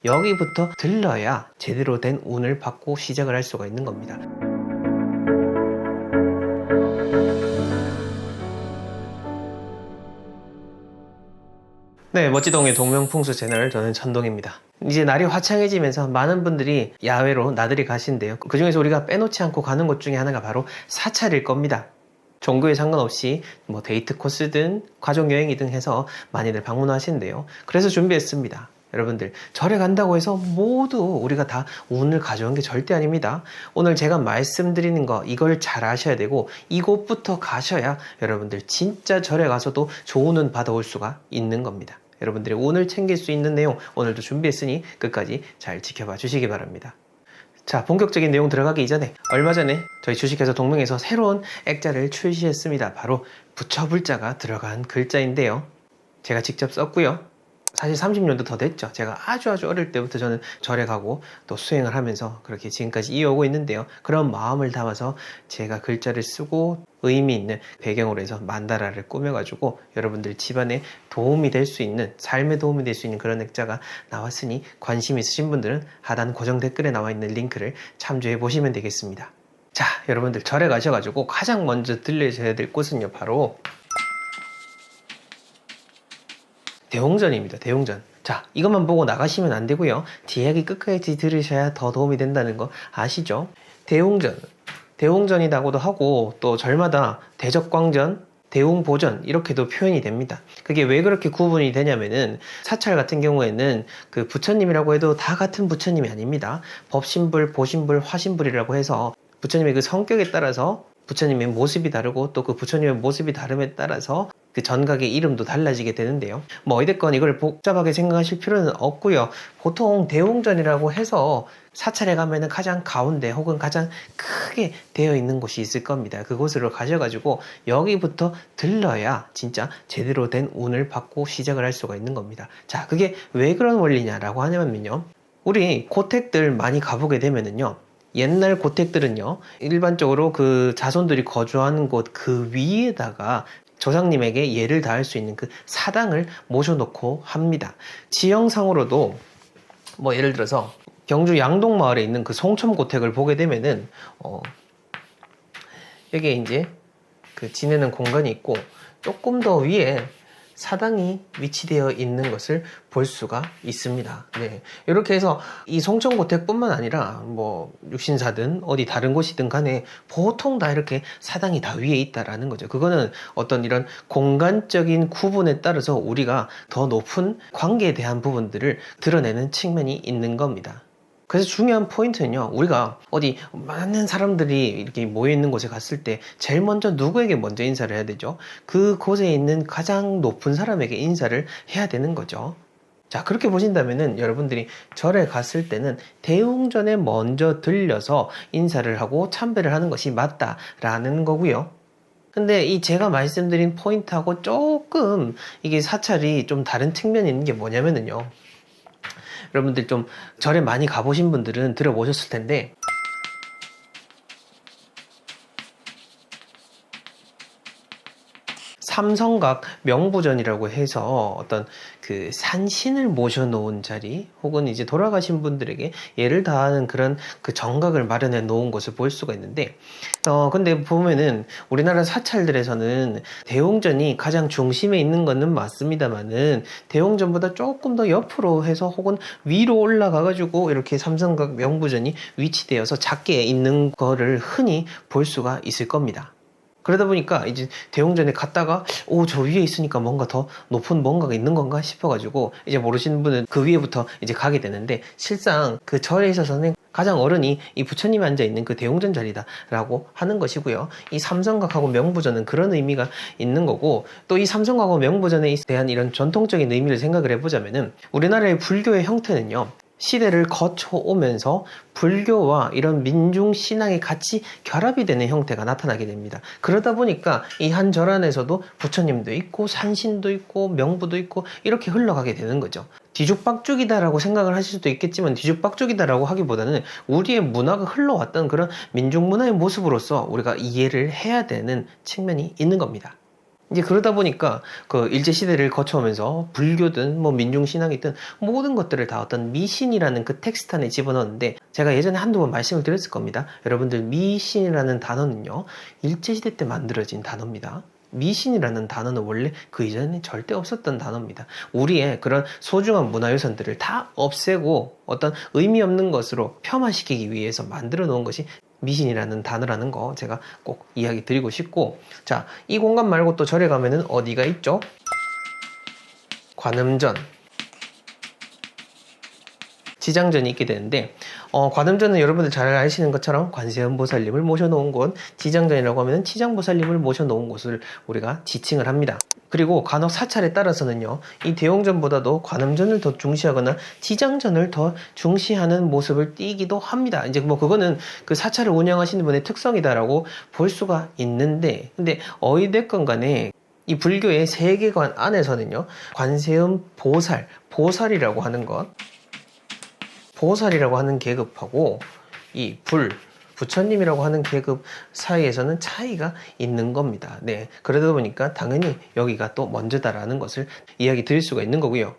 여기부터 들러야 제대로 된 운을 받고 시작을 할 수가 있는 겁니다. 네, 멋지동의 동명풍수 채널, 저는 천동입니다. 이제 날이 화창해지면서 많은 분들이 야외로 나들이 가신대요. 그 중에서 우리가 빼놓지 않고 가는 곳 중에 하나가 바로 사찰일 겁니다. 종교에 상관없이 뭐 데이트 코스든 가족여행이든 해서 많이들 방문하신대요. 그래서 준비했습니다. 여러분들, 절에 간다고 해서 모두 우리가 다 운을 가져온 게 절대 아닙니다. 오늘 제가 말씀드리는 거 이걸 잘 아셔야 되고, 이곳부터 가셔야 여러분들 진짜 절에 가서도 좋은 운 받아올 수가 있는 겁니다. 여러분들의 운을 챙길 수 있는 내용 오늘도 준비했으니 끝까지 잘 지켜봐 주시기 바랍니다. 자, 본격적인 내용 들어가기 이전에 얼마 전에 저희 주식회사 동명에서 새로운 액자를 출시했습니다. 바로 부처불자가 들어간 글자인데요. 제가 직접 썼고요. 사실 30년도 더 됐죠. 제가 아주 어릴 때부터 저는 절에 가고 또 수행을 하면서 그렇게 지금까지 이어오고 있는데요. 그런 마음을 담아서 제가 글자를 쓰고 의미 있는 배경으로 해서 만다라를 꾸며가지고 여러분들 집안에 도움이 될 수 있는, 삶에 도움이 될 수 있는 그런 액자가 나왔으니 관심 있으신 분들은 하단 고정 댓글에 나와 있는 링크를 참조해 보시면 되겠습니다. 자, 여러분들 절에 가셔가지고 가장 먼저 들려셔야 될 곳은요, 바로 대웅전입니다. 대웅전. 자, 이것만 보고 나가시면 안 되고요. 뒤이야기 끝까지 들으셔야 더 도움이 된다는 거 아시죠? 대웅전. 대웅전이라고도 하고 또 절마다 대적광전, 대웅보전 이렇게도 표현이 됩니다. 그게 왜 그렇게 구분이 되냐면은 사찰 같은 경우에는 그 부처님이라고 해도 다 같은 부처님이 아닙니다. 법신불, 보신불, 화신불이라고 해서 부처님의 그 성격에 따라서 부처님의 모습이 다르고 또 그 부처님의 모습이 다름에 따라서 그 전각의 이름도 달라지게 되는데요. 뭐 어쨌건 이걸 복잡하게 생각하실 필요는 없고요. 보통 대웅전이라고 해서 사찰에 가면은 가장 가운데 혹은 가장 크게 되어 있는 곳이 있을 겁니다. 그곳으로 가셔가지고 여기부터 들러야 진짜 제대로 된 운을 받고 시작을 할 수가 있는 겁니다. 자, 그게 왜 그런 원리냐라고 하냐면요. 우리 고택들 많이 가보게 되면은요. 옛날 고택들은요, 일반적으로 그 자손들이 거주하는 곳 그 위에다가 조상님에게 예를 다할 수 있는 그 사당을 모셔놓고 합니다. 지형상으로도 뭐 예를 들어서 경주 양동마을에 있는 그 송첨고택을 보게 되면은 여기에 이제 그 지내는 공간이 있고 조금 더 위에 사당이 위치되어 있는 것을 볼 수가 있습니다. 네. 이렇게 해서 이 송천고택뿐만 아니라 뭐 육신사든 어디 다른 곳이든 간에 보통 다 이렇게 사당이 다 위에 있다라는 거죠. 그거는 어떤 이런 공간적인 구분에 따라서 우리가 더 높은 관계에 대한 부분들을 드러내는 측면이 있는 겁니다. 그래서 중요한 포인트는요, 우리가 어디 많은 사람들이 이렇게 모여있는 곳에 갔을 때 제일 먼저 누구에게 먼저 인사를 해야 되죠? 그곳에 있는 가장 높은 사람에게 인사를 해야 되는 거죠. 자, 그렇게 보신다면은 여러분들이 절에 갔을 때는 대웅전에 먼저 들려서 인사를 하고 참배를 하는 것이 맞다라는 거고요. 근데 이 제가 말씀드린 포인트하고 조금 이게 사찰이 좀 다른 측면이 있는 게 뭐냐면은요, 여러분들 좀 절에 많이 가보신 분들은 들어보셨을 텐데, 삼성각 명부전이라고 해서 어떤 그 산신을 모셔놓은 자리 혹은 이제 돌아가신 분들에게 예를 다하는 그런 그 정각을 마련해 놓은 것을 볼 수가 있는데, 근데 보면은 우리나라 사찰들에서는 대웅전이 가장 중심에 있는 것은 맞습니다만은 대웅전보다 조금 더 옆으로 해서 혹은 위로 올라가가지고 이렇게 삼성각 명부전이 위치되어서 작게 있는 거를 흔히 볼 수가 있을 겁니다. 그러다 보니까 이제 대웅전에 갔다가 저 위에 있으니까 뭔가 더 높은 뭔가가 있는 건가 싶어가지고 이제 모르시는 분은 그 위에부터 이제 가게 되는데, 실상 그 절에 있어서는 가장 어른이 이 부처님이 앉아있는 그 대웅전 자리다라고 하는 것이고요. 이 삼성각하고 명부전은 그런 의미가 있는 거고, 또 이 삼성각하고 명부전에 대한 이런 전통적인 의미를 생각을 해보자면은 우리나라의 불교의 형태는요, 시대를 거쳐오면서 불교와 이런 민중 신앙이 같이 결합이 되는 형태가 나타나게 됩니다. 그러다 보니까 이 한 절 안에서도 부처님도 있고 산신도 있고 명부도 있고 이렇게 흘러가게 되는 거죠. 뒤죽박죽이다라고 생각을 하실 수도 있겠지만, 뒤죽박죽이다라고 하기보다는 우리의 문화가 흘러왔던 그런 민중 문화의 모습으로서 우리가 이해를 해야 되는 측면이 있는 겁니다. 이제 그러다 보니까 그 일제시대를 거쳐오면서 불교든 뭐 민중신앙이든 모든 것들을 다 어떤 미신이라는 그 텍스트 안에 집어넣었는데, 제가 예전에 한두 번 말씀을 드렸을 겁니다. 여러분들, 미신이라는 단어는요, 일제시대 때 만들어진 단어입니다. 미신이라는 단어는 원래 그 이전에 절대 없었던 단어입니다. 우리의 그런 소중한 문화유산들을 다 없애고 어떤 의미 없는 것으로 폄하시키기 위해서 만들어 놓은 것이 미신이라는 단어라는 거 제가 꼭 이야기 드리고 싶고, 자, 이 공간 말고 또 절에 가면은 어디가 있죠? 관음전, 지장전이 있게 되는데, 관음전은 여러분들 잘 아시는 것처럼 관세음보살님을 모셔놓은 곳, 지장전이라고 하면 치장보살님을 모셔놓은 곳을 우리가 지칭을 합니다. 그리고 간혹 사찰에 따라서는요, 이 대용전보다도 관음전을 더 중시하거나 지장전을 더 중시하는 모습을 띠기도 합니다. 이제 뭐 그거는 그 사찰을 운영하시는 분의 특성이다라고 볼 수가 있는데, 근데 어찌됐건 간에 이 불교의 세계관 안에서는요, 관세음 보살이라고 하는 것, 보살이라고 하는 계급하고 이 부처님이라고 하는 계급 사이에서는 차이가 있는 겁니다. 네, 그러다 보니까 당연히 여기가 또 먼저다라는 것을 이야기 드릴 수가 있는 거고요.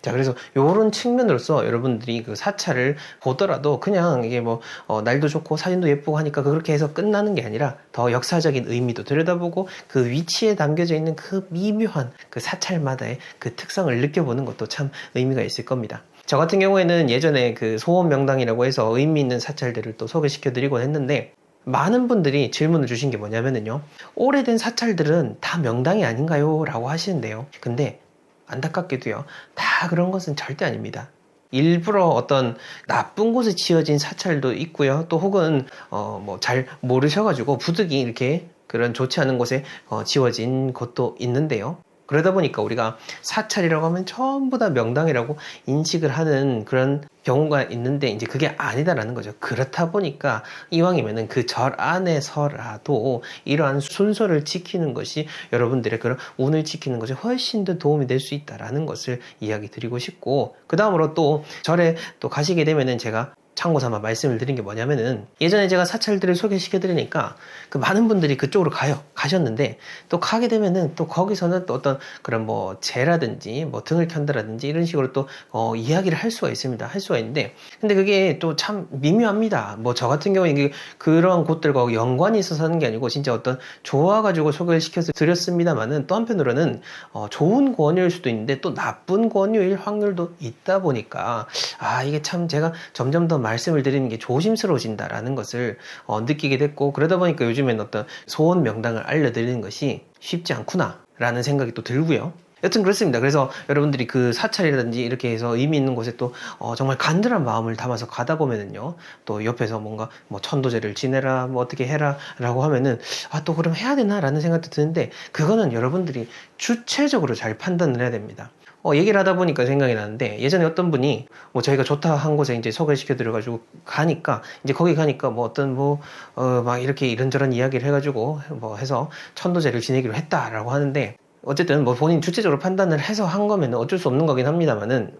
자, 그래서 이런 측면으로서 여러분들이 그 사찰을 보더라도 그냥 이게 뭐 날도 좋고 사진도 예쁘고 하니까 그렇게 해서 끝나는 게 아니라 더 역사적인 의미도 들여다보고 그 위치에 담겨져 있는 그 미묘한 그 사찰마다의 그 특성을 느껴보는 것도 참 의미가 있을 겁니다. 저 같은 경우에는 예전에 그 소원명당이라고 해서 의미 있는 사찰들을 또 소개시켜 드리곤 했는데, 많은 분들이 질문을 주신 게 뭐냐면요, 오래된 사찰들은 다 명당이 아닌가요? 라고 하시는데요. 근데 안타깝게도요, 다 그런 것은 절대 아닙니다. 일부러 어떤 나쁜 곳에 지어진 사찰도 있고요. 또 혹은 뭐 잘 모르셔가지고 부득이 이렇게 그런 좋지 않은 곳에 지어진 곳도 있는데요. 그러다 보니까 우리가 사찰이라고 하면 전부 다 명당이라고 인식을 하는 그런 경우가 있는데, 이제 그게 아니다라는 거죠. 그렇다 보니까 이왕이면은 그 절 안에서라도 이러한 순서를 지키는 것이 여러분들의 그런 운을 지키는 것에 훨씬 더 도움이 될 수 있다라는 것을 이야기 드리고 싶고, 그 다음으로 또 절에 또 가시게 되면은 제가 참고 삼아 말씀을 드린 게 뭐냐면은, 예전에 제가 사찰들을 소개시켜 드리니까 그 많은 분들이 그쪽으로 가셨는데, 또 가게 되면은 또 거기서는 또 어떤 그런 뭐 재라든지 뭐 등을 켠다라든지 이런 식으로 또 이야기를 할 수가 있습니다. 할 수가 있는데, 근데 그게 또 참 미묘합니다. 뭐 저 같은 경우에 이게 그런 곳들과 연관이 있어서 하는 게 아니고 진짜 어떤 좋아가지고 소개를 시켜서 드렸습니다만은, 또 한편으로는 좋은 권유일 수도 있는데 또 나쁜 권유일 확률도 있다 보니까, 이게 참 제가 점점 더 말씀을 드리는 게 조심스러워진다라는 것을 느끼게 됐고, 그러다 보니까 요즘엔 어떤 소원 명당을 알려드리는 것이 쉽지 않구나 라는 생각이 또 들고요. 여튼 그렇습니다. 그래서 여러분들이 그 사찰이라든지 이렇게 해서 의미 있는 곳에 또 정말 간절한 마음을 담아서 가다 보면은요, 또 옆에서 뭔가 뭐 천도제를 지내라 뭐 어떻게 해라 라고 하면은 또 그럼 해야 되나 라는 생각도 드는데, 그거는 여러분들이 주체적으로 잘 판단을 해야 됩니다. 얘기를 하다 보니까 생각이 나는데, 예전에 어떤 분이 뭐 저희가 좋다 한 곳에 이제 소개시켜 드려가지고 가니까, 이제 거기 가니까 뭐 어떤 막 이렇게 이런저런 이야기를 해가지고 뭐 해서 천도제를 지내기로 했다라고 하는데, 어쨌든 뭐 본인 주체적으로 판단을 해서 한 거면 어쩔 수 없는 거긴 합니다만은,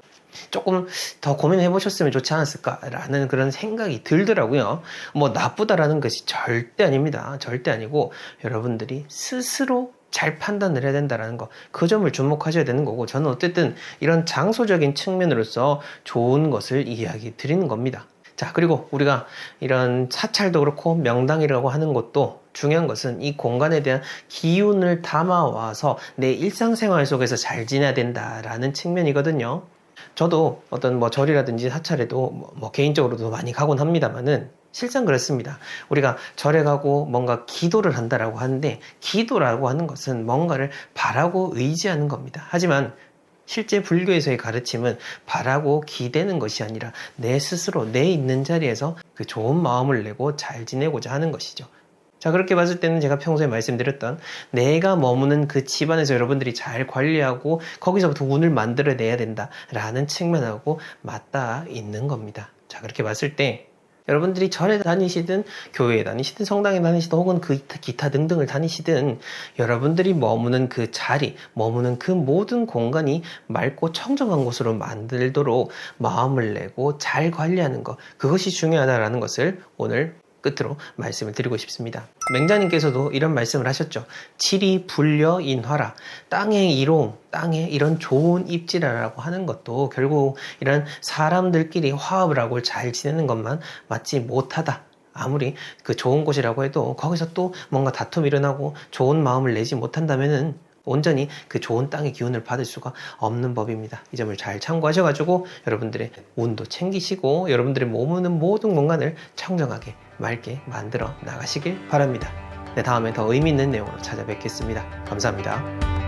조금 더 고민해 보셨으면 좋지 않았을까라는 그런 생각이 들더라고요. 뭐 나쁘다라는 것이 절대 아닙니다. 절대 아니고 여러분들이 스스로 잘 판단을 해야 된다는 거, 그 점을 주목하셔야 되는 거고, 저는 어쨌든 이런 장소적인 측면으로서 좋은 것을 이야기 드리는 겁니다. 자, 그리고 우리가 이런 사찰도 그렇고 명당이라고 하는 것도 중요한 것은 이 공간에 대한 기운을 담아와서 내 일상생활 속에서 잘 지내야 된다라는 측면이거든요. 저도 어떤 뭐 절이라든지 사찰에도 뭐 개인적으로도 많이 가곤 합니다만은, 실상 그렇습니다. 우리가 절에 가고 뭔가 기도를 한다라고 하는데, 기도라고 하는 것은 뭔가를 바라고 의지하는 겁니다. 하지만 실제 불교에서의 가르침은 바라고 기대는 것이 아니라 내 스스로 내 있는 자리에서 그 좋은 마음을 내고 잘 지내고자 하는 것이죠. 자, 그렇게 봤을 때는 제가 평소에 말씀드렸던 내가 머무는 그 집안에서 여러분들이 잘 관리하고 거기서부터 운을 만들어내야 된다라는 측면하고 맞닿아 있는 겁니다. 자, 그렇게 봤을 때 여러분들이 절에 다니시든 교회에 다니시든 성당에 다니시든 혹은 그 기타 등등을 다니시든, 여러분들이 머무는 그 자리, 머무는 그 모든 공간이 맑고 청정한 곳으로 만들도록 마음을 내고 잘 관리하는 것, 그것이 중요하다라는 것을 오늘 끝으로 말씀을 드리고 싶습니다. 맹자님께서도 이런 말씀을 하셨죠. 칠이 불려인화라. 땅의 이로움, 땅의 이런 좋은 입지라고 하는 것도 결국 이런 사람들끼리 화합을 하고 잘 지내는 것만 맞지 못하다. 아무리 그 좋은 곳이라고 해도 거기서 또 뭔가 다툼이 일어나고 좋은 마음을 내지 못한다면은 온전히 그 좋은 땅의 기운을 받을 수가 없는 법입니다. 이 점을 잘 참고하셔가지고 여러분들의 운도 챙기시고 여러분들의 몸은 모든 공간을 청정하게 맑게 만들어 나가시길 바랍니다. 네, 다음에 더 의미 있는 내용으로 찾아뵙겠습니다. 감사합니다.